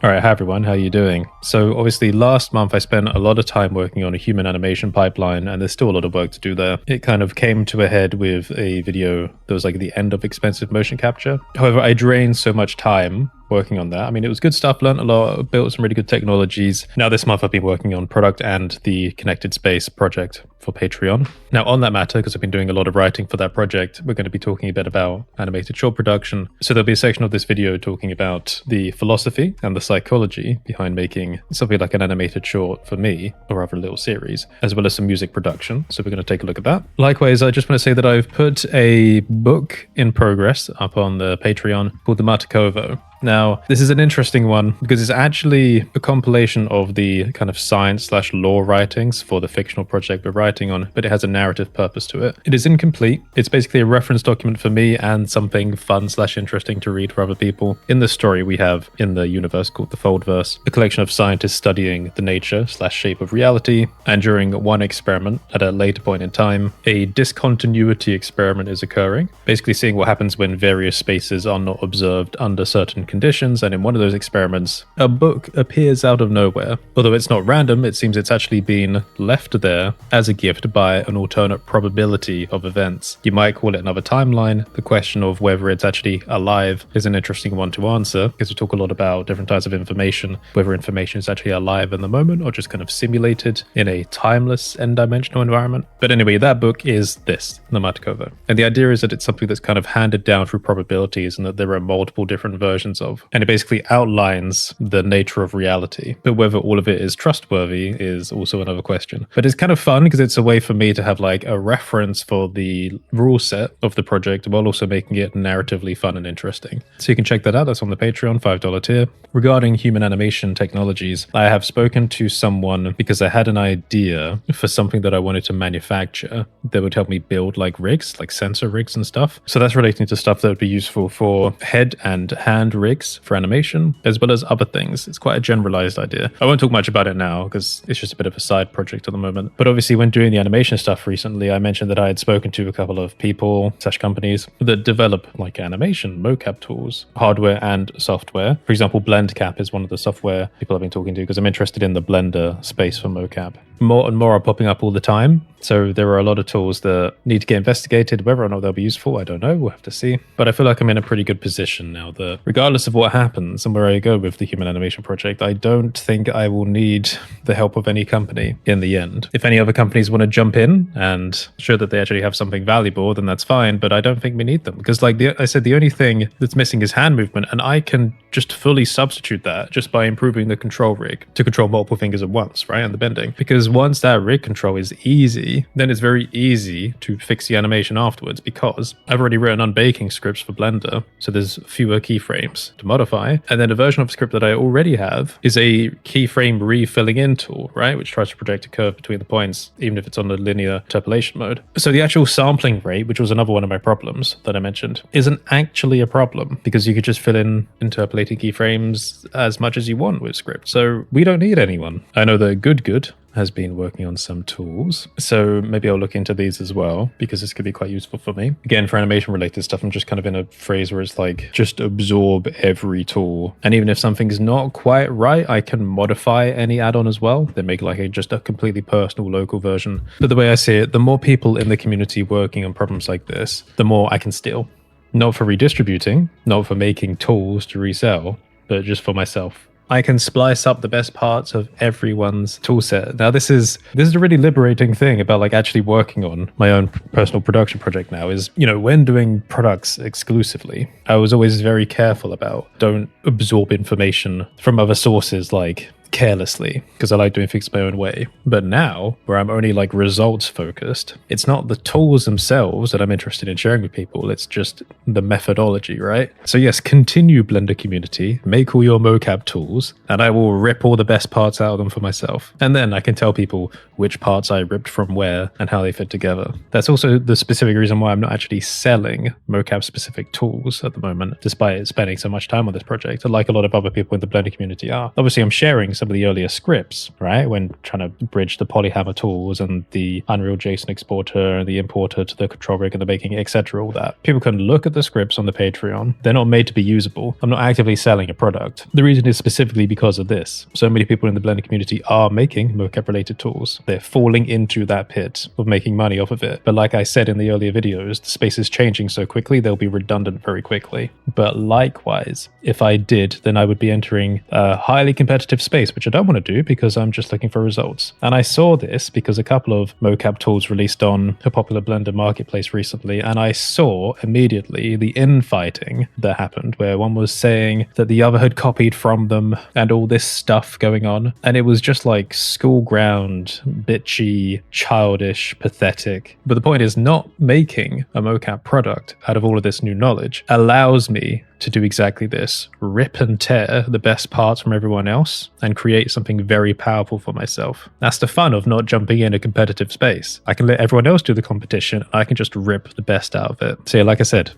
All right, hi everyone, how are you doing? So obviously last month I spent a lot of time working on a human animation pipeline, and there's still a lot of work to do there. It kind of came to a head with a video that was like the end of expensive motion capture. However, I drained so much time working on that. I mean, it was good stuff, learned a lot, built some really good technologies. Now this month I've been working on product and the connected space project for Patreon. Now on that matter, because I've been doing a lot of writing for that project, we're going to be talking a bit about animated short production. So there'll be a section of this video talking about the philosophy and the psychology behind making something like an animated short for me, or rather a little series, as well as some music production. So we're going to take a look at that. Likewise, I just want to say that I've put a book in progress up on the Patreon called The Matakovo. Now, this is an interesting one because it's actually a compilation of the kind of science/law writings for the fictional project we're writing on, but it has a narrative purpose to it. It is incomplete. It's basically a reference document for me and something fun/interesting to read for other people. In the story, we have in the universe called the Foldverse, a collection of scientists studying the nature/shape of reality, and during one experiment at a later point in time, a discontinuity experiment is occurring, basically seeing what happens when various spaces are not observed under certain conditions, and in one of those experiments, a book appears out of nowhere. Although it's not random, it seems it's actually been left there as a gift by an alternate probability of events. You might call it another timeline. The question of whether it's actually alive is an interesting one to answer, because we talk a lot about different types of information, whether information is actually alive in the moment or just kind of simulated in a timeless n-dimensional environment. But anyway, that book is this, the Matakovo. And the idea is that it's something that's kind of handed down through probabilities and that there are multiple different versions of. And it basically outlines the nature of reality. But whether all of it is trustworthy is also another question. But it's kind of fun because it's a way for me to have like a reference for the rule set of the project while also making it narratively fun and interesting. So you can check that out. That's on the Patreon, $5 tier. Regarding human animation technologies, I have spoken to someone because I had an idea for something that I wanted to manufacture that would help me build like rigs, like sensor rigs and stuff. So that's relating to stuff that would be useful for head and hand rigs for animation, as well as other things. It's quite a generalized idea. I won't talk much about it now because it's just a bit of a side project at the moment. But obviously when doing the animation stuff recently, I mentioned that I had spoken to a couple of people/companies that develop like animation mocap tools, hardware and software. For example, BlendCap is one of the software people I've been talking to because I'm interested in the Blender space for mocap. More and more are popping up all the time. So there are a lot of tools that need to get investigated. Whether or not they'll be useful, I don't know. We'll have to see. But I feel like I'm in a pretty good position now that regardless of what happens and where I go with the human animation project, I don't think I will need the help of any company in the end. If any other companies want to jump in and show that they actually have something valuable, then that's fine. But I don't think we need them because like I said, the only thing that's missing is hand movement. And I can just fully substitute that just by improving the control rig to control multiple fingers at once, right? And the bending. Because once that rig control is easy, then it's very easy to fix the animation afterwards because I've already written unbaking scripts for Blender. So there's fewer keyframes to modify. And then a version of the script that I already have is a keyframe refilling in tool, right? Which tries to project a curve between the points, even if it's on the linear interpolation mode. So the actual sampling rate, which was another one of my problems that I mentioned, isn't actually a problem because you could just fill in interpolating keyframes as much as you want with script. So we don't need anyone. I know that Good has been working on some tools, so maybe I'll look into these as well because this could be quite useful for me. Again, for animation related stuff, I'm just kind of in a phrase where it's like just absorb every tool, and even if something's not quite right, I can modify any add-on as well, then make like just a completely personal local version. But the way I see it, the more people in the community working on problems like this, the more I can steal. Not for redistributing, not for making tools to resell, but just for myself. I can splice up the best parts of everyone's toolset. Now, this is a really liberating thing about like actually working on my own personal production project now is, you know, when doing products exclusively, I was always very careful about don't absorb information from other sources like carelessly because I like doing things my own way. But now, where I'm only like results focused, it's not the tools themselves that I'm interested in sharing with people, it's just the methodology, right? So yes, continue Blender community, make all your mocap tools, and I will rip all the best parts out of them for myself. And then I can tell people which parts I ripped from where and how they fit together. That's also the specific reason why I'm not actually selling mocap specific tools at the moment, despite spending so much time on this project, like a lot of other people in the Blender community are. Obviously, I'm sharing some some of the earlier scripts, right, when trying to bridge the polyhammer tools and the Unreal JSON exporter and the importer to the control rig and the baking, etc., all that. People can look at the scripts on the Patreon. They're not made to be usable. I'm not actively selling a product. The reason is specifically because of this. So many people in the Blender community are making mocap-related tools. They're falling into that pit of making money off of it. But like I said in the earlier videos, the space is changing so quickly, they'll be redundant very quickly. But likewise, if I did, then I would be entering a highly competitive space, which I don't want to do because I'm just looking for results. And I saw this because a couple of mocap tools released on a popular Blender marketplace recently, and I saw immediately the infighting that happened, where one was saying that the other had copied from them and all this stuff going on. And it was just like school ground, bitchy, childish, pathetic. But the point is, not making a mocap product out of all of this new knowledge allows me to do exactly this: rip and tear the best parts from everyone else and create something very powerful for myself. That's the fun of not jumping in a competitive space. I can let everyone else do the competition. I can just rip the best out of it. So yeah, like I said,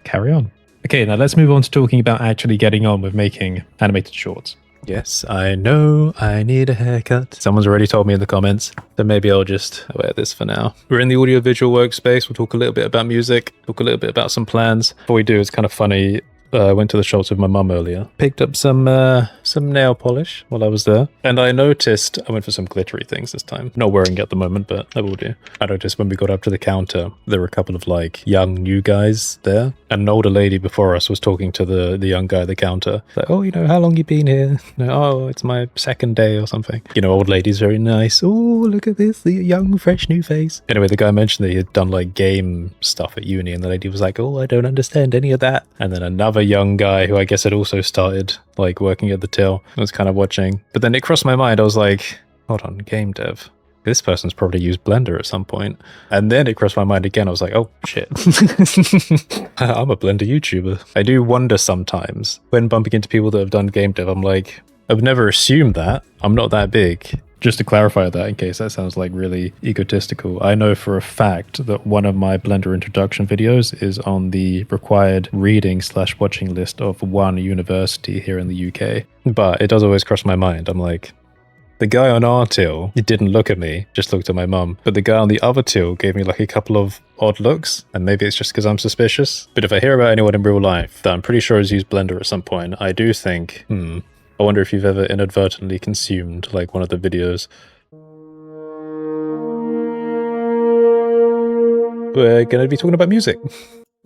carry on. Okay, now let's move on to talking about actually getting on with making animated shorts. Yes, I know I need a haircut. Someone's already told me in the comments, so maybe I'll just wear this for now. We're in the audio-visual workspace. We'll talk a little bit about music, talk a little bit about some plans. Before we do, it's kind of funny. I went to the shops with my mum earlier, picked up some nail polish while I was there, and I noticed, I went for some glittery things this time. Not wearing it at the moment, but I will do. I noticed when we got up to the counter, there were a couple of like young new guys there, and an older lady before us was talking to the young guy at the counter. Like, oh, you know, how long you been here? Oh, it's my second day or something. You know, old lady's very nice. Oh, look at this, the young, fresh new face. Anyway, the guy mentioned that he had done like game stuff at uni, and the lady was like, oh, I don't understand any of that. And then another young guy who I guess had also started like working at the till was kind of watching. But then it crossed my mind, I was like, hold on, game dev, this person's probably used Blender at some point. And then it crossed my mind again, I was like, oh shit. I'm a Blender YouTuber. I do wonder sometimes when bumping into people that have done game dev, I'm like, I've never assumed that. I'm not that big. Just to clarify that, in case that sounds like really egotistical, I know for a fact that one of my Blender introduction videos is on the required reading/watching list of one university here in the UK. But it does always cross my mind. I'm like, the guy on our till, he didn't look at me, just looked at my mum. But the guy on the other till gave me like a couple of odd looks, and maybe it's just because I'm suspicious. But if I hear about anyone in real life that I'm pretty sure has used Blender at some point, I do think, I wonder if you've ever inadvertently consumed like one of the videos. We're going to be talking about music.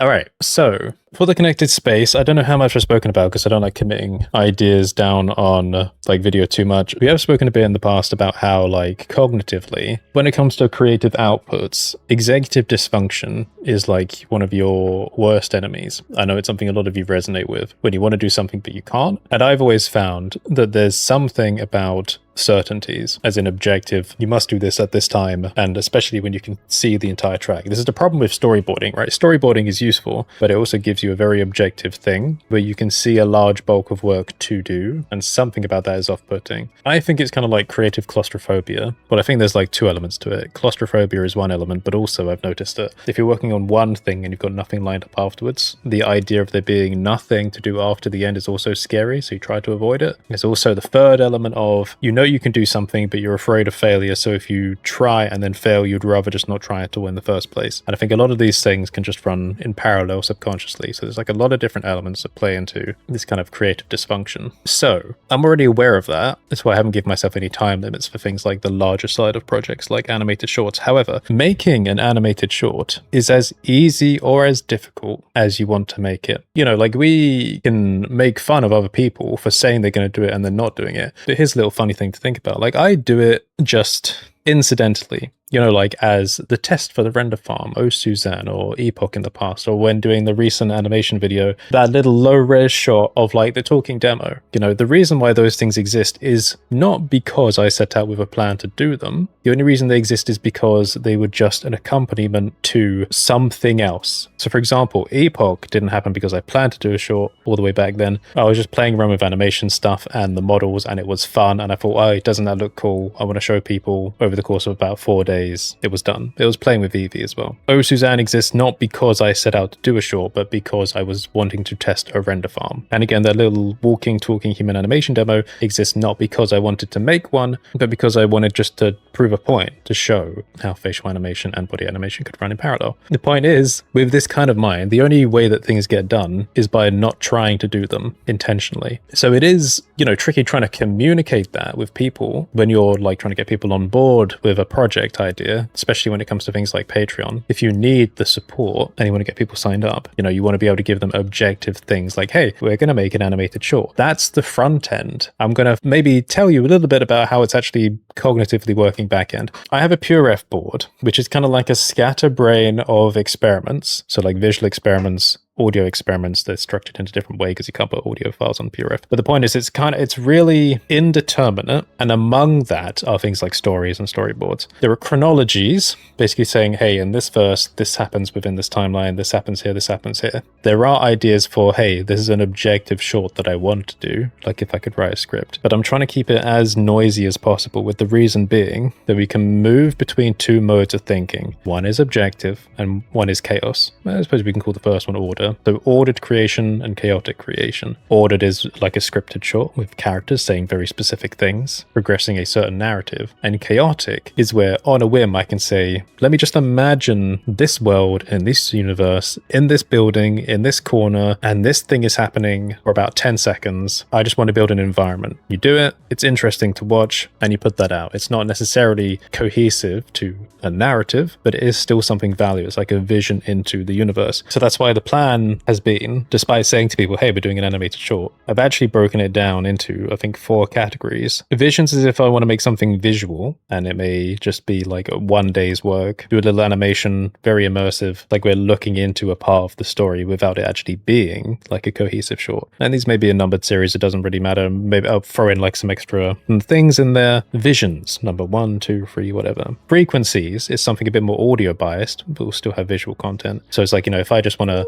All right, so for the connected space, I don't know how much I've spoken about because I don't like committing ideas down on like video too much. We have spoken a bit in the past about how like cognitively, when it comes to creative outputs, executive dysfunction is like one of your worst enemies. I know it's something a lot of you resonate with when you want to do something but you can't. And I've always found that there's something about certainties, as in objective, you must do this at this time, and especially when you can see the entire track. This is the problem with storyboarding, right? Storyboarding is useful, but it also gives you a very objective thing where you can see a large bulk of work to do, and something about that is off-putting. I think it's kind of like creative claustrophobia, but I think there's like two elements to it. Claustrophobia is one element, but also I've noticed that if you're working on one thing and you've got nothing lined up afterwards, the idea of there being nothing to do after the end is also scary, so you try to avoid it. There's also the third element of, you know you can do something, but you're afraid of failure, so if you try and then fail, you'd rather just not try at all in the first place. And I think a lot of these things can just run in parallel subconsciously, so there's like a lot of different elements that play into this kind of creative dysfunction. So I'm already aware of that. That's why I haven't given myself any time limits for things like the larger side of projects like animated shorts. However, making an animated short is as easy or as difficult as you want to make it. You know, like we can make fun of other people for saying they're going to do it and then not doing it. But here's a little funny thing to think about. Like I do it just incidentally, you know, like as the test for the render farm, Oh Suzanne, or Epoch in the past, or when doing the recent animation video, that little low-res shot of like the talking demo. You know, the reason why those things exist is not because I set out with a plan to do them. The only reason they exist is because they were just an accompaniment to something else. So for example, Epoch didn't happen because I planned to do a short all the way back then. I was just playing around with animation stuff and the models, and it was fun, and I thought, oh, doesn't that look cool? I want to show people over the course of about 4 days days, it was done. It was playing with Eevee as well. Oh Suzanne exists not because I set out to do a short, but because I was wanting to test a render farm. And again, that little walking, talking human animation demo exists not because I wanted to make one, but because I wanted just to prove a point, to show how facial animation and body animation could run in parallel. The point is, with this kind of mind, the only way that things get done is by not trying to do them intentionally. So it is, tricky trying to communicate that with people when you're like trying to get people on board with a project idea, especially when it comes to things like Patreon. If you need the support and you want to get people signed up, you want to be able to give them objective things like, hey, we're going to make an animated short. That's the front end. I'm going to maybe tell you a little bit about how it's actually cognitively working back end. I have a PureRef board, which is kind of like a scatterbrain of experiments. So like visual experiments, audio experiments, they're structured in a different way because you can't put audio files on PureRef. But the point is, it's really indeterminate. And among that are things like stories and storyboards. There are chronologies, basically saying, hey, in this verse, this happens within this timeline, this happens here, this happens here. There are ideas for, hey, this is an objective short that I want to do, like if I could write a script. But I'm trying to keep it as noisy as possible, with the reason being that we can move between two modes of thinking. One is objective and one is chaos. I suppose we can call the first one order. So ordered creation and chaotic creation. Ordered is like a scripted short with characters saying very specific things, progressing a certain narrative. And chaotic is where on a whim I can say, let me just imagine this world in this universe, in this building, in this corner, and this thing is happening for about 10 seconds. I just want to build an environment. You do it, it's interesting to watch, and you put that out. It's not necessarily cohesive to a narrative, but it is still something valuable. It's like a vision into the universe. So that's why the plan has been, despite saying to people, hey, we're doing an animated short, I've actually broken it down into, I think, 4 categories. Visions is if I want to make something visual, and it may just be like a 1 day's work, do a little animation, very immersive, like we're looking into a part of the story without it actually being like a cohesive short. And these may be a numbered series, it doesn't really matter. Maybe I'll throw in like some extra things in there. Visions, number 1, 2, 3, whatever. Frequencies is something a bit more audio biased, but we'll still have visual content. So it's like, if I just want to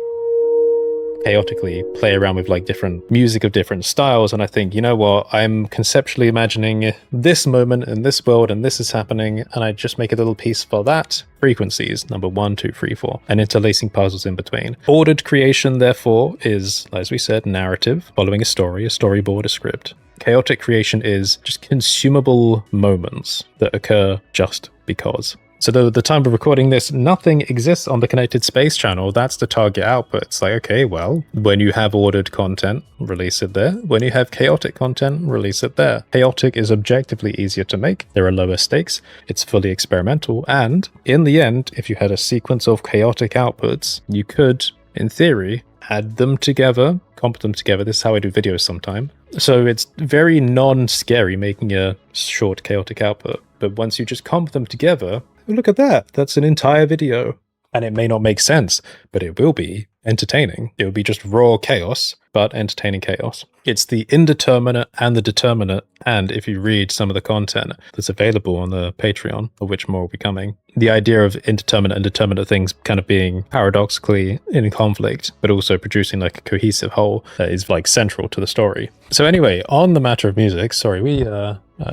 chaotically play around with like different music of different styles, and I think, you know what, I'm conceptually imagining this moment in this world and this is happening, and I just make a little piece for that. Frequencies, number 1, 2, 3, 4, and interlacing puzzles in between. Ordered creation, therefore, is, as we said, narrative, following a story, a storyboard, a script. Chaotic creation is just consumable moments that occur just because. So the time of recording this, nothing exists on the Connected Space channel. That's the target output. It's like, okay, well, when you have ordered content, release it there. When you have chaotic content, release it there. Chaotic is objectively easier to make. There are lower stakes. It's fully experimental. And in the end, if you had a sequence of chaotic outputs, you could, in theory, add them together, comp them together. This is how I do videos sometimes. So it's very non-scary making a short chaotic output. But once you just comp them together, look at that. That's an entire video. And it may not make sense, but it will be entertaining. It will be just raw chaos, but entertaining chaos. It's the indeterminate and the determinate. And if you read some of the content that's available on the Patreon, of which more will be coming, the idea of indeterminate and determinate things kind of being paradoxically in conflict, but also producing like a cohesive whole is like central to the story. So anyway, on the matter of music, sorry, we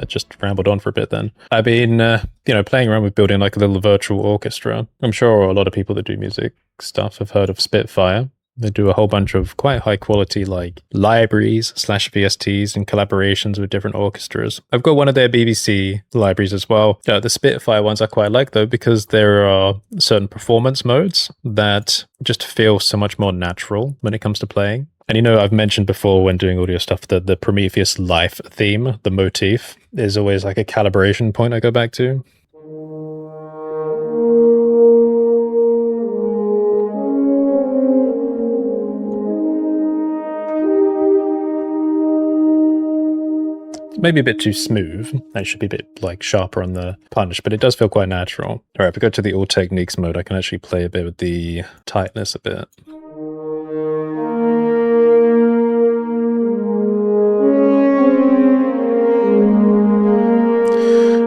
just rambled on for a bit then. I've been, playing around with building like a little virtual orchestra. I'm sure a lot of people that do music stuff have heard of Spitfire. They do a whole bunch of quite high quality like libraries / VSTs and collaborations with different orchestras. I've got one of their BBC libraries as well. The Spitfire ones I quite like though, because there are certain performance modes that just feel so much more natural when it comes to playing. And I've mentioned before when doing audio stuff that the Prometheus life theme, the motif, is always like a calibration point I go back to. Maybe a bit too smooth. It should be a bit like sharper on the punch, but it does feel quite natural. All right, if we go to the all techniques mode, I can actually play a bit with the tightness a bit.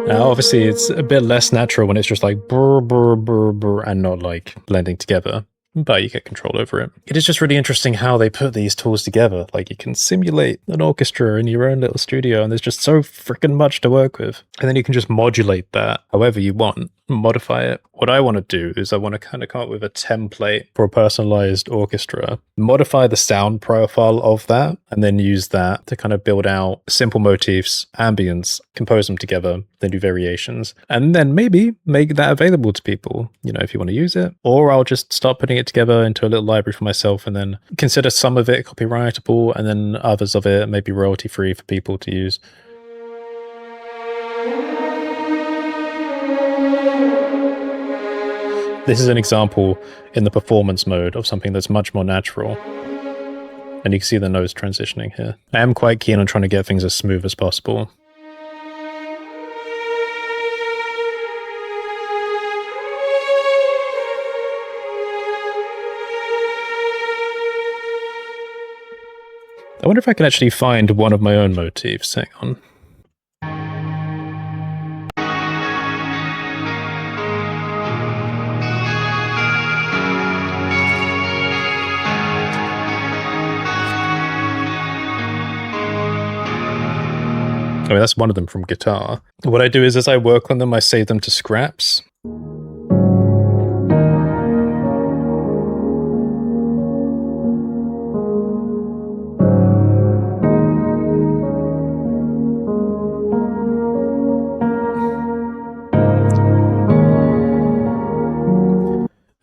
Now, obviously, it's a bit less natural when it's just like brr, brr, brr, brr, and not like blending together. But you get control over it. It is just really interesting how they put these tools together. Like you can simulate an orchestra in your own little studio, and there's just so freaking much to work with. And then you can just modulate that however you want. modify it. What I want to do is I want to kind of come up with a template for a personalized orchestra, modify the sound profile of that, and then use that to kind of build out simple motifs, ambience, compose them together, then do variations, and then maybe make that available to people, if you want to use it. Or I'll just start putting it together into a little library for myself and then consider some of it copyrightable and then others of it maybe royalty free for people to use. This is an example in the performance mode of something that's much more natural. And you can see the notes transitioning here. I am quite keen on trying to get things as smooth as possible. I wonder if I can actually find one of my own motifs. Hang on. I mean, that's one of them from guitar. What I do is as I work on them, I save them to scraps.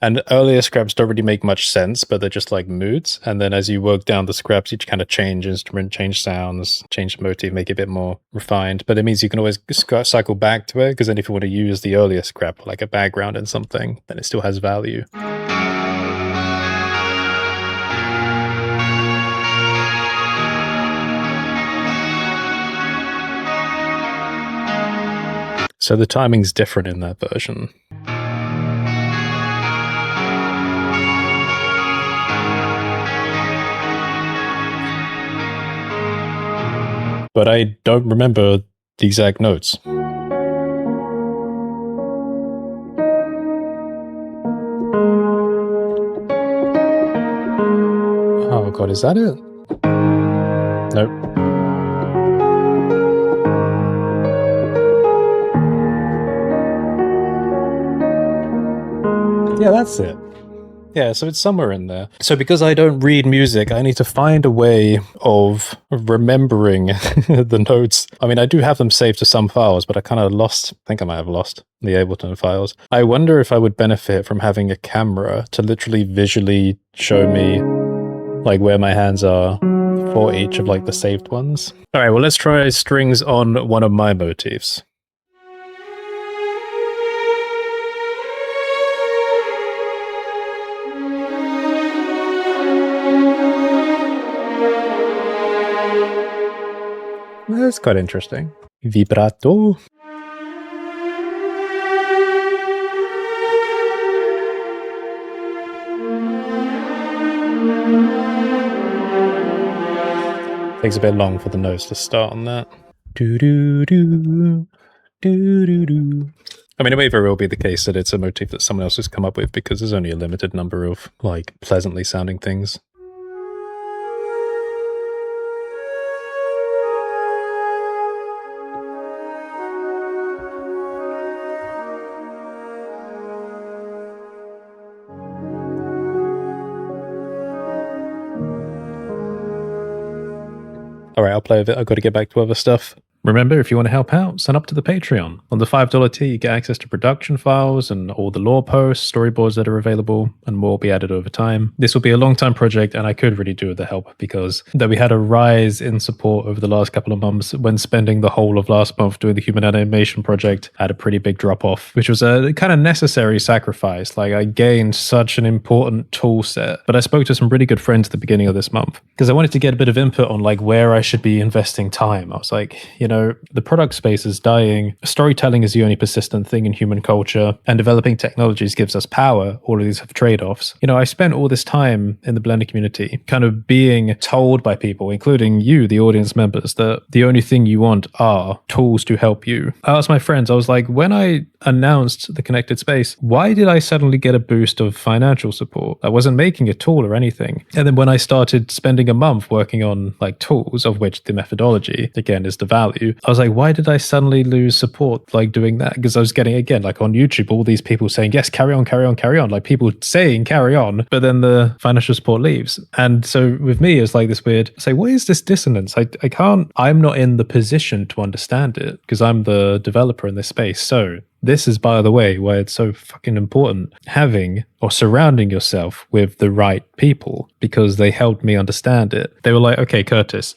And earlier scraps don't really make much sense, but they're just like moods. And then as you work down the scraps, you kind of change instrument, change sounds, change motif, make it a bit more refined. But it means you can always cycle back to it, because then if you want to use the earlier scrap like a background in something, then it still has value. So the timing's different in that version. But I don't remember the exact notes. Oh god, is that it? Nope. Yeah, that's it. Yeah, so it's somewhere in there. So because I don't read music, I need to find a way of remembering the notes. I mean, I do have them saved to some files, but I kind of I think I might have lost the Ableton files. I wonder if I would benefit from having a camera to literally visually show me like where my hands are for each of like the saved ones. All right, well, let's try strings on one of my motifs. That's quite interesting. Vibrato. Takes a bit long for the notes to start on that. Do do do do do do. I mean, it may very well be the case that it's a motif that someone else has come up with, because there's only a limited number of like pleasantly sounding things. All right, I'll play with it. I've got to get back to other stuff. Remember, if you want to help out, sign up to the Patreon. On the $5 tier, you get access to production files and all the lore posts, storyboards that are available, and more will be added over time. This will be a long-time project, and I could really do with the help, because though we had a rise in support over the last couple of months, when spending the whole of last month doing the human animation project, I had a pretty big drop-off, which was a kind of necessary sacrifice. Like, I gained such an important tool set, but I spoke to some really good friends at the beginning of this month, because I wanted to get a bit of input on like where I should be investing time. I was like, the product space is dying. Storytelling is the only persistent thing in human culture, and developing technologies gives us power. All of these have trade-offs. I spent all this time in the Blender community kind of being told by people, including you, the audience members, that the only thing you want are tools to help you. I asked my friends, I was like, when I announced the connected space, why did I suddenly get a boost of financial support? I wasn't making a tool or anything. And then when I started spending a month working on like tools, of which the methodology, again, is the value, you. I was like, why did I suddenly lose support like doing that? Because I was getting, again, like on YouTube, all these people saying, yes, carry on, carry on, carry on. Like people saying carry on, but then the financial support leaves. And so with me, it's like this weird, say, what is this dissonance? I can't, I'm not in the position to understand it because I'm the developer in this space. So this is, by the way, why it's so fucking important having or surrounding yourself with the right people, because they helped me understand it. They were like, okay, Curtis,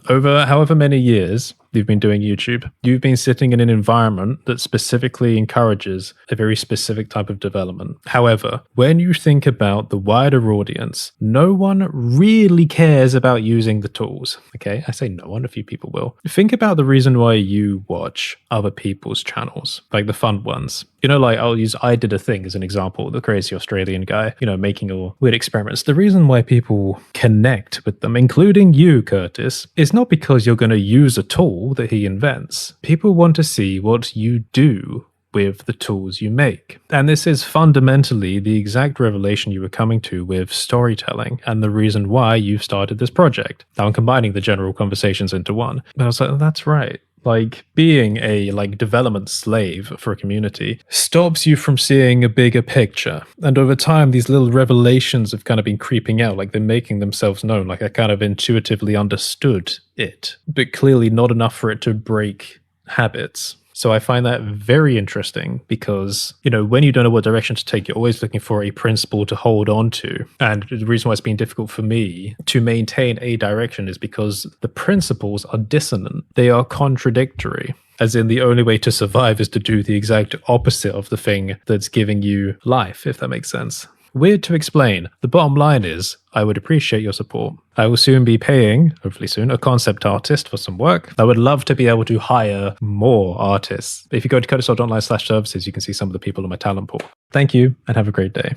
over however many years you've been doing YouTube, you've been sitting in an environment that specifically encourages a very specific type of development. However, when you think about the wider audience, no one really cares about using the tools. Okay, I say no one, a few people will. Think about the reason why you watch other people's channels, like the fun ones. You know, like I'll use I Did a Thing as an example, the crazy Australian guy, you know, making all weird experiments. The reason why people connect with them, including you, Curtis, is not because you're going to use a tool that he invents. People want to see what you do with the tools you make. And this is fundamentally the exact revelation you were coming to with storytelling and the reason why you've started this project. Now I'm combining the general conversations into one. But I was like, oh, that's right. Like being a development slave for a community stops you from seeing a bigger picture. And over time, these little revelations have kind of been creeping out, like they're making themselves known. Like I kind of intuitively understood it, but clearly not enough for it to break habits. So I find that very interesting because, you know, when you don't know what direction to take, you're always looking for a principle to hold on to. And the reason why it's been difficult for me to maintain a direction is because the principles are dissonant. They are contradictory. As in, the only way to survive is to do the exact opposite of the thing that's giving you life, if that makes sense. Weird to explain. The bottom line is, I would appreciate your support. I will soon be paying, hopefully soon, a concept artist for some work. I would love to be able to hire more artists. If you go to curtisholt.online/services, you can see some of the people in my talent pool. Thank you, and have a great day.